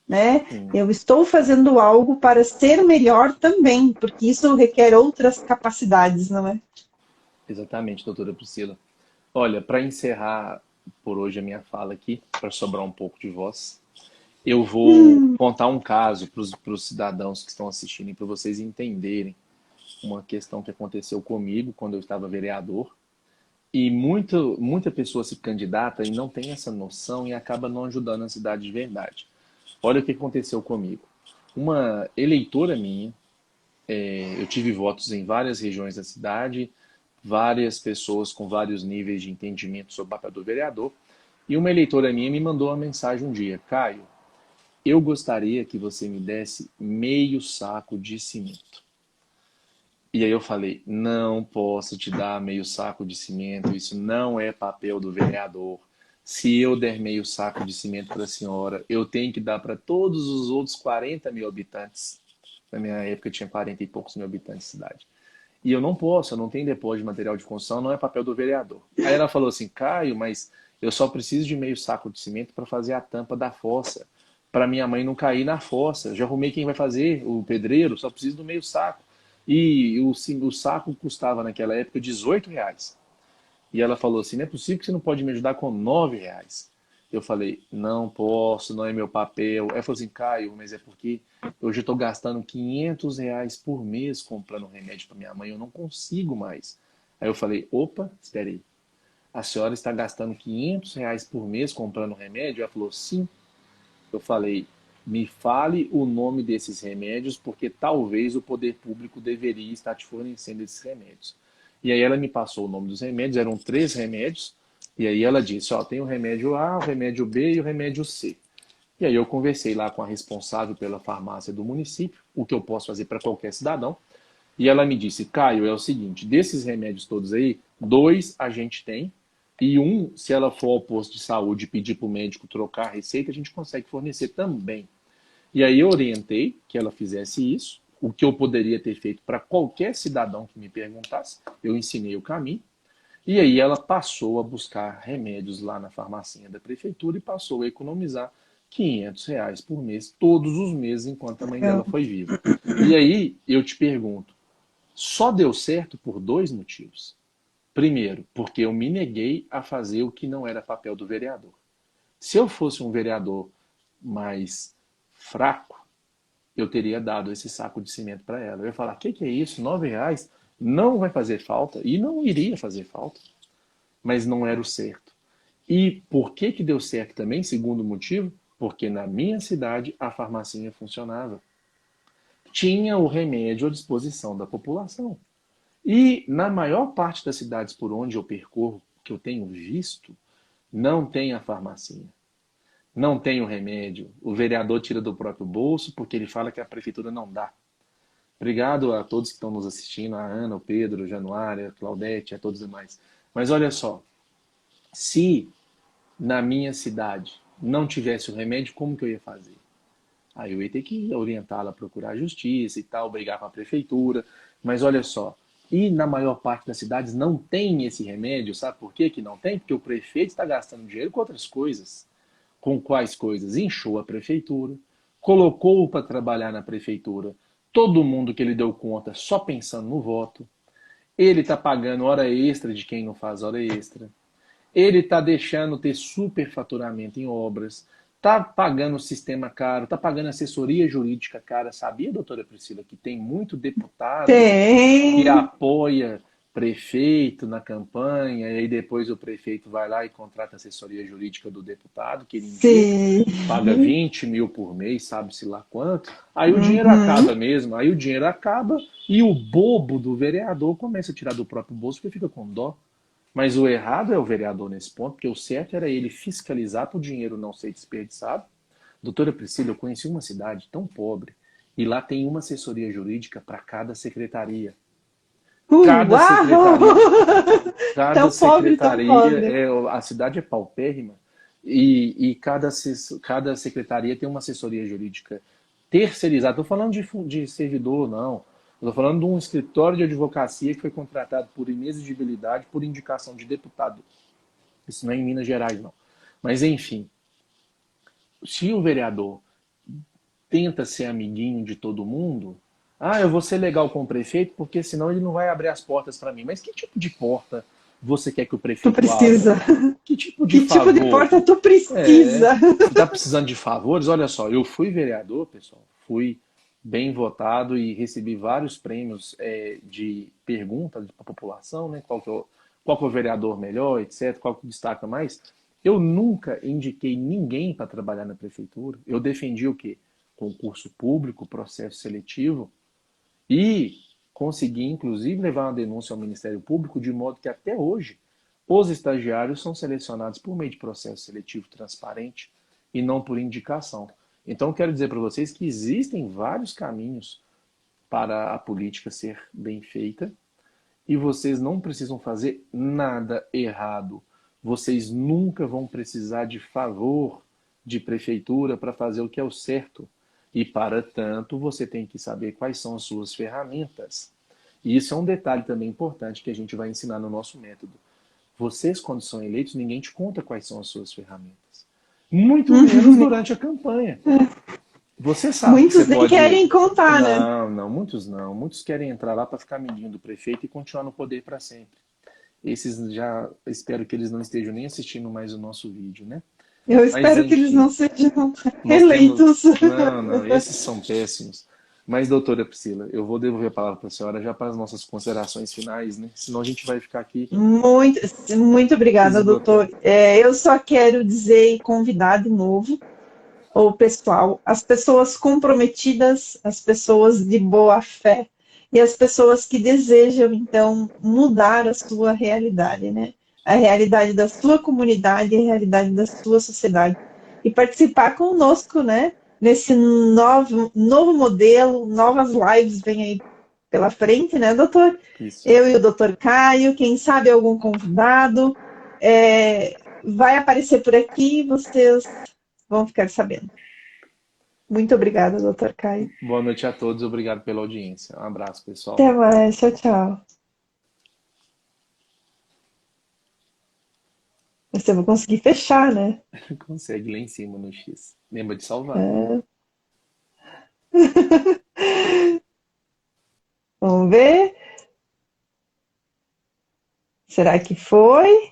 né? Sim, Eu estou fazendo algo para ser melhor também, porque isso requer outras capacidades, não é? exatamente, doutora Priscila. Olha, para encerrar por hoje a minha fala aqui, para sobrar um pouco de voz, eu vou contar um caso para os cidadãos que estão assistindo e para vocês entenderem uma questão que aconteceu comigo quando eu estava vereador. E muita pessoa se candidata e não tem essa noção e acaba não ajudando a cidade de verdade. Olha o que aconteceu comigo. Uma eleitora minha, eu tive votos em várias regiões da cidade, várias pessoas com vários níveis de entendimento sobre o papel do vereador, e uma eleitora minha me mandou uma mensagem um dia: Caio, eu gostaria que você me desse meio saco de cimento. E aí eu falei, não posso te dar meio saco de cimento, isso não é papel do vereador. Se eu der meio saco de cimento para a senhora, eu tenho que dar para todos os outros 40 mil habitantes. Na minha época tinha 40 e poucos mil habitantes de cidade. E eu não posso, eu não tenho depósito de material de construção, não é papel do vereador. Aí ela falou assim, Caio, mas eu só preciso de meio saco de cimento para fazer a tampa da fossa, para minha mãe não cair na fossa. Já arrumei quem vai fazer, o pedreiro, só preciso do meio saco. E o saco custava naquela época R$ 18. E ela falou assim, não é possível que você não pode me ajudar com R$ 9. Eu falei, não posso, não é meu papel. Ela falou assim, Caio, mas é porque hoje eu estou gastando R$ 500 por mês comprando remédio para minha mãe, eu não consigo mais. Aí eu falei, opa, espera aí. A senhora está gastando R$ 500 por mês comprando remédio? Ela falou, sim. Eu falei, me fale o nome desses remédios, porque talvez o poder público deveria estar te fornecendo esses remédios. E aí ela me passou o nome dos remédios, eram 3 remédios, e aí ela disse, ó, tem o remédio A, o remédio B e o remédio C. E aí eu conversei lá com a responsável pela farmácia do município, o que eu posso fazer para qualquer cidadão, e ela me disse, Caio, é o seguinte, desses remédios todos aí, 2 a gente tem, e um, se ela for ao posto de saúde e pedir para o médico trocar a receita, a gente consegue fornecer também. E aí eu orientei que ela fizesse isso, o que eu poderia ter feito para qualquer cidadão que me perguntasse, eu ensinei o caminho, e aí ela passou a buscar remédios lá na farmacinha da prefeitura e passou a economizar R$ 500 por mês, todos os meses, enquanto a mãe dela foi viva. E aí eu te pergunto, só deu certo por 2 motivos. Primeiro, porque eu me neguei a fazer o que não era papel do vereador. Se eu fosse um vereador mais fraco, eu teria dado esse saco de cimento para ela. Eu ia falar, o que é isso? R$ 9? Não vai fazer falta. E não iria fazer falta. Mas não era o certo. E por que que deu certo também? Segundo motivo, porque na minha cidade a farmacinha funcionava. Tinha o remédio à disposição da população. E na maior parte das cidades por onde eu percorro, que eu tenho visto, não tem a farmacinha. Não tem o remédio. O vereador tira do próprio bolso porque ele fala que a prefeitura não dá. Obrigado a todos que estão nos assistindo, a Ana, o Pedro, o Januário, a Claudete, a todos os demais. Mas olha só, se na minha cidade não tivesse o remédio, como que eu ia fazer? Aí eu ia ter que orientá-la a procurar a justiça e tal, brigar com a prefeitura. Mas olha só, e na maior parte das cidades não tem esse remédio, sabe por quê que não tem? Porque o prefeito está gastando dinheiro com outras coisas. Com quais coisas? Inchou a prefeitura, colocou para trabalhar na prefeitura todo mundo que ele deu conta só pensando no voto. Ele está pagando hora extra de quem não faz hora extra. Ele está deixando ter superfaturamento em obras. Está pagando sistema caro, está pagando assessoria jurídica cara. Sabia, doutora Priscila, que tem muito deputado que Tem. apoia prefeito na campanha, e aí depois o prefeito vai lá e contrata a assessoria jurídica do deputado, que ele indica, Sim. paga 20 mil por mês, sabe-se lá quanto. Aí o dinheiro Uhum. acaba mesmo, aí o dinheiro acaba e o bobo do vereador começa a tirar do próprio bolso porque fica com dó. Mas o errado é o vereador nesse ponto, porque o certo era ele fiscalizar para o dinheiro não ser desperdiçado. Doutora Priscila, eu conheci uma cidade tão pobre e lá tem uma assessoria jurídica para cada secretaria. Cada Uau! secretaria, cada Tão secretaria, pobre. a cidade é paupérrima e cada secretaria tem uma assessoria jurídica terceirizada. Estou falando de servidor, não. Estou falando de um escritório de advocacia que foi contratado por inexigibilidade, por indicação de deputado. Isso não é em Minas Gerais, não. Mas, enfim, se o vereador tenta ser amiguinho de todo mundo, ah, eu vou ser legal com o prefeito porque senão ele não vai abrir as portas para mim. Mas que tipo de porta você quer que o Tu prefeito abra? precisa. Que tipo de Que tipo de favor? porta tu É, precisa? você está precisando de favores? Olha só, eu fui vereador, pessoal, fui bem votado e recebi vários prêmios de pergunta para a população, né? Qual que é o vereador melhor, etc., qual que destaca mais. Eu nunca indiquei ninguém para trabalhar na prefeitura. Eu defendi o quê? Concurso público, processo seletivo e consegui, inclusive, levar uma denúncia ao Ministério Público de modo que até hoje os estagiários são selecionados por meio de processo seletivo transparente e não por indicação. Então, quero dizer para vocês que existem vários caminhos para a política ser bem feita e vocês não precisam fazer nada errado. Vocês nunca vão precisar de favor de prefeitura para fazer o que é o certo. E, para tanto, você tem que saber quais são as suas ferramentas. E isso é um detalhe também importante que a gente vai ensinar no nosso método. Vocês, quando são eleitos, ninguém te conta quais são as suas ferramentas. Muito menos durante a campanha. Você sabe que você Muitos nem pode. querem contar, né? Não, não, muitos não. Muitos querem entrar lá para ficar amiguinho do prefeito e continuar no poder para sempre. Esses já, espero que eles não estejam nem assistindo mais o nosso vídeo, né? Eu Mas espero que eles enfim, não sejam nós temos. eleitos. Não, não, esses são péssimos. Mas, doutora Priscila, eu vou devolver a palavra para a senhora já para as nossas considerações finais, né? Senão a gente vai ficar aqui Muito, muito obrigada, doutor. esgotando. Eu só quero dizer e convidar de novo ou pessoal, as pessoas comprometidas, as pessoas de boa fé e as pessoas que desejam, então, mudar a sua realidade, né? A realidade da sua comunidade, a realidade da sua sociedade. E participar conosco, né? Nesse novo modelo, novas lives vem aí pela frente, né, doutor? Isso. Eu e o doutor Caio, quem sabe algum convidado vai aparecer por aqui, vocês vão ficar sabendo. Muito obrigada, doutor Caio. Boa noite a todos, obrigado pela audiência. Um abraço, pessoal. Até mais, tchau, tchau. Você vai conseguir fechar, né? Consegue lá em cima no X. Lembra de salvar. É. Vamos ver. Será que foi?